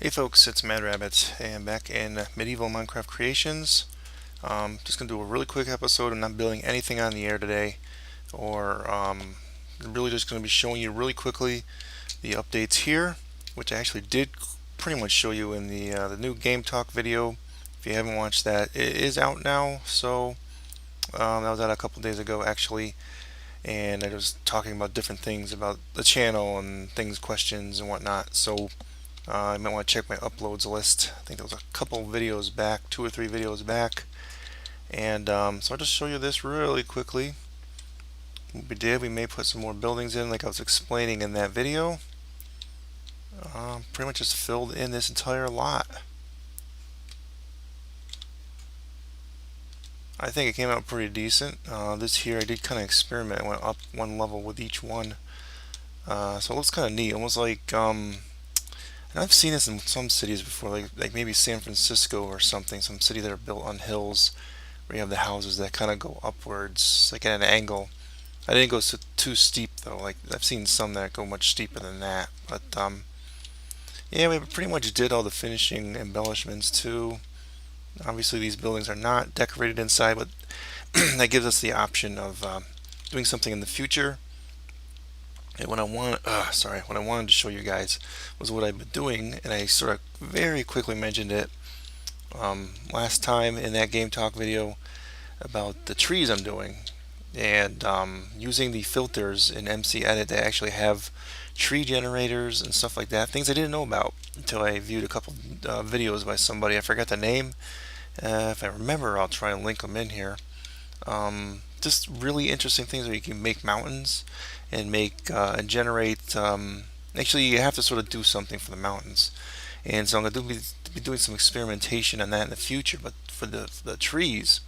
Hey folks, it's Mad Rabbit, and back in Medieval Minecraft Creations. Just gonna do a really quick episode. I'm not building anything on the air today, or really just gonna be showing you really quickly the updates here, which I actually did pretty much show you in the new Game Talk video. If you haven't watched that, it is out now. So that was out a couple days ago actually, and I was talking about different things about the channel and things, questions and whatnot. So you might want to check my uploads list. I think there was a couple videos back, 2 or 3 videos back. And so I'll just show you this really quickly. We may put some more buildings in like I was explaining in that video. Pretty much just filled in this entire lot. I think it came out pretty decent. This here I did kind of experiment. I went up one level with each one. So it looks kind of neat. Almost like and I've seen this in some cities before, like maybe San Francisco or something, some city that are built on hills where you have the houses that kind of go upwards, like at an angle. I didn't go so too steep though. Like I've seen some that go much steeper than that. But yeah, we pretty much did all the finishing embellishments too. Obviously, these buildings are not decorated inside, but that gives us the option of doing something in the future. And what I wanted to show you guys was what I've been doing, and I sort of very quickly mentioned it last time in that game talk video about the trees I'm doing, and using the filters in MCEdit to actually have tree generators and stuff like that. Things I didn't know about until I viewed a couple videos by somebody. I forgot the name. If I remember, I'll try and link them in here. Just really interesting things where you can make mountains and make and generate. Actually, you have to sort of do something for the mountains, and so I'm going to be doing some experimentation on that in the future. But for the trees,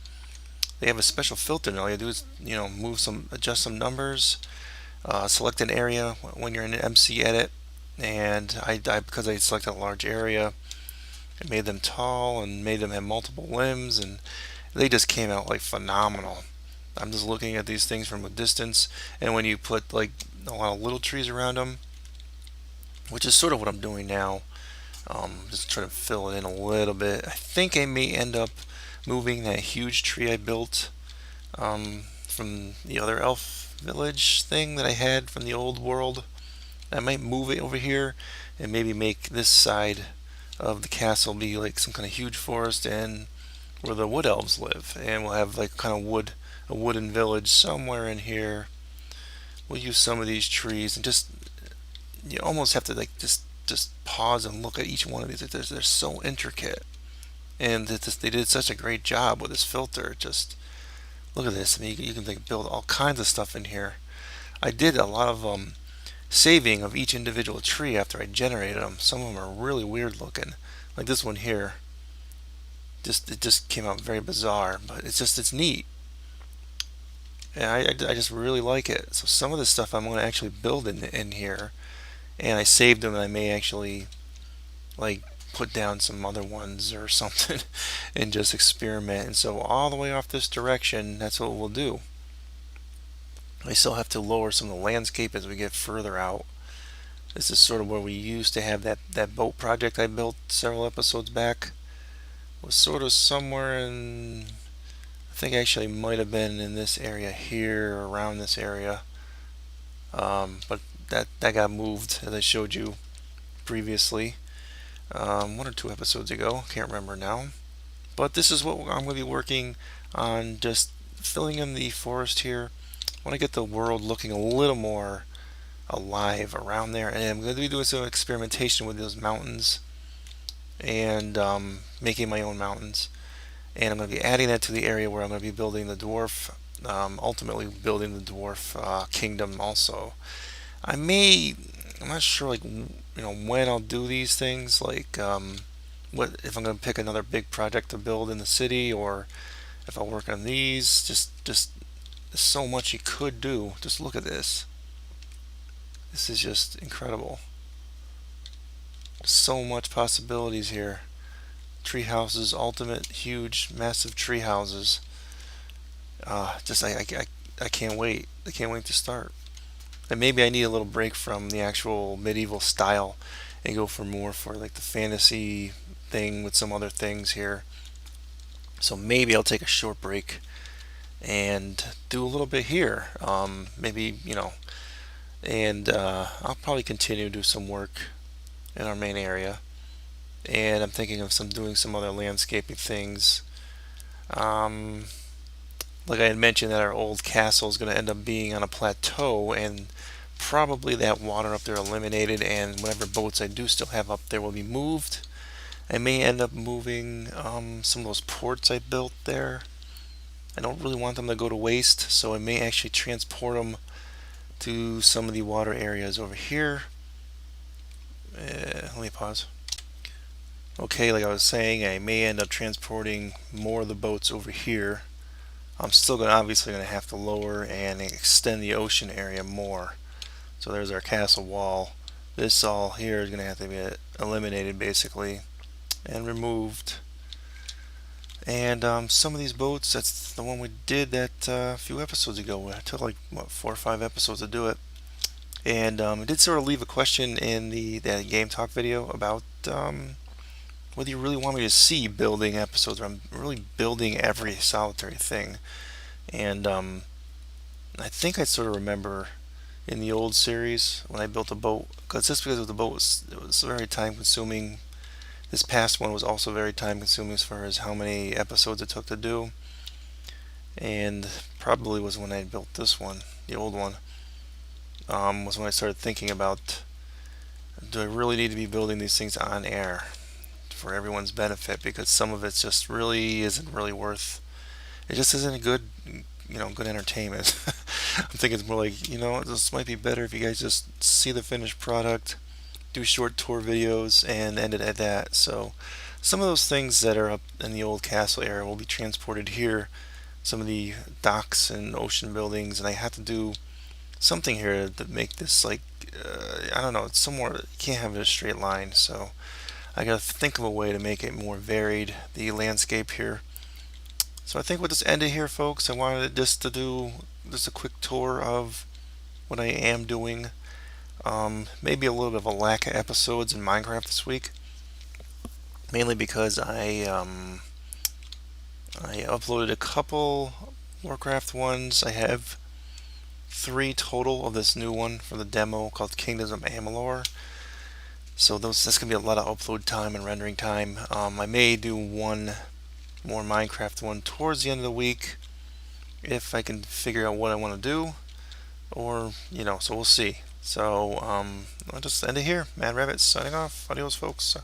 they have a special filter, and all you do is adjust some numbers, select an area when you're in MCEdit, and because I selected a large area, I made them tall and made them have multiple limbs, and they just came out like phenomenal. I'm just looking at these things from a distance, and when you put like a lot of little trees around them, which is sort of what I'm doing now, just trying to fill it in a little bit. I think I may end up moving that huge tree I built from the other elf village thing that I had from the old world. I might move it over here and maybe make this side of the castle be like some kind of huge forest and where the wood elves live, and we'll have like kind of a wooden village somewhere in here. We'll use some of these trees and just you almost have to like just pause and look at each one of these. They're so intricate, and they did such a great job with this filter. Just look at this. I mean, you can like build all kinds of stuff in here. I did a lot of saving of each individual tree after I generated them. Some of them are really weird looking, like this one here. It just came out very bizarre, but it's neat, and I just really like it. So some of this stuff I'm going to actually build in here, and I saved them, and I may actually like put down some other ones or something and just experiment. And so all the way off this direction, that's what we'll do. I still have to lower some of the landscape as we get further out. This is sort of where we used to have that boat project I built several episodes back. Was sort of somewhere in, I think actually might have been in this area here, around this area. But that got moved as I showed you previously, 1 or 2 episodes ago. Can't remember now. But this is what I'm going to be working on, just filling in the forest here. I want to get the world looking a little more alive around there, and I'm going to be doing some experimentation with those mountains and making my own mountains. And I'm going to be adding that to the area where I'm going to be building the dwarf, ultimately building the dwarf kingdom also. I'm not sure like when I'll do these things, like what if I'm going to pick another big project to build in the city, or if I work on these. Just there's so much you could do. Just look at this. This is just incredible. So much possibilities here. Tree houses, ultimate, huge, massive tree houses. Just I can't wait. I can't wait to start. And maybe I need a little break from the actual medieval style and go for more for like the fantasy thing with some other things here. So maybe I'll take a short break and do a little bit here. Maybe, and I'll probably continue to do some work in our main area. And I'm thinking of doing some other landscaping things. Um, like I had mentioned, that our old castle is going to end up being on a plateau, and probably that water up there eliminated, and whatever boats I do still have up there will be moved. I may end up moving some of those ports I built there. I don't really want them to go to waste, so I may actually transport them to some of the water areas over here. Let me pause. Okay, like I was saying, I may end up transporting more of the boats over here. I'm still obviously going to have to lower and extend the ocean area more. So there's our castle wall. This all here is going to have to be eliminated basically and removed. And some of these boats, that's the one we did that a few episodes ago. It took like, what, 4 or 5 episodes to do it. And it did sort of leave a question in that Game Talk video about whether you really want me to see building episodes, where I'm really building every solitary thing. And I think I sort of remember in the old series when I built a boat, because the boat was very time consuming. This past one was also very time consuming as far as how many episodes it took to do. And probably was when I built this one, the old one, was when I started thinking about, do I really need to be building these things on air for everyone's benefit? Because some of it just really isn't really worth. It just isn't a good entertainment. I'm thinking it's more like, this might be better if you guys just see the finished product, do short tour videos, and end it at that. So some of those things that are up in the old castle area will be transported here. Some of the docks and ocean buildings, and I have to do something here to make this like, I don't know, it's somewhere, you can't have it a straight line. So I gotta think of a way to make it more varied, the landscape here. So I think we'll just end it here, folks. I wanted just to do just a quick tour of what I am doing. Maybe a little bit of a lack of episodes in Minecraft this week, mainly because I uploaded a couple Warcraft ones. I have 3 total of this new one for the demo called Kingdoms of Amalur. So that's gonna be a lot of upload time and rendering time. I may do one more Minecraft one towards the end of the week if I can figure out what I want to do, or so we'll see. So I'll just end it here. Mad Rabbit signing off. Adios, folks.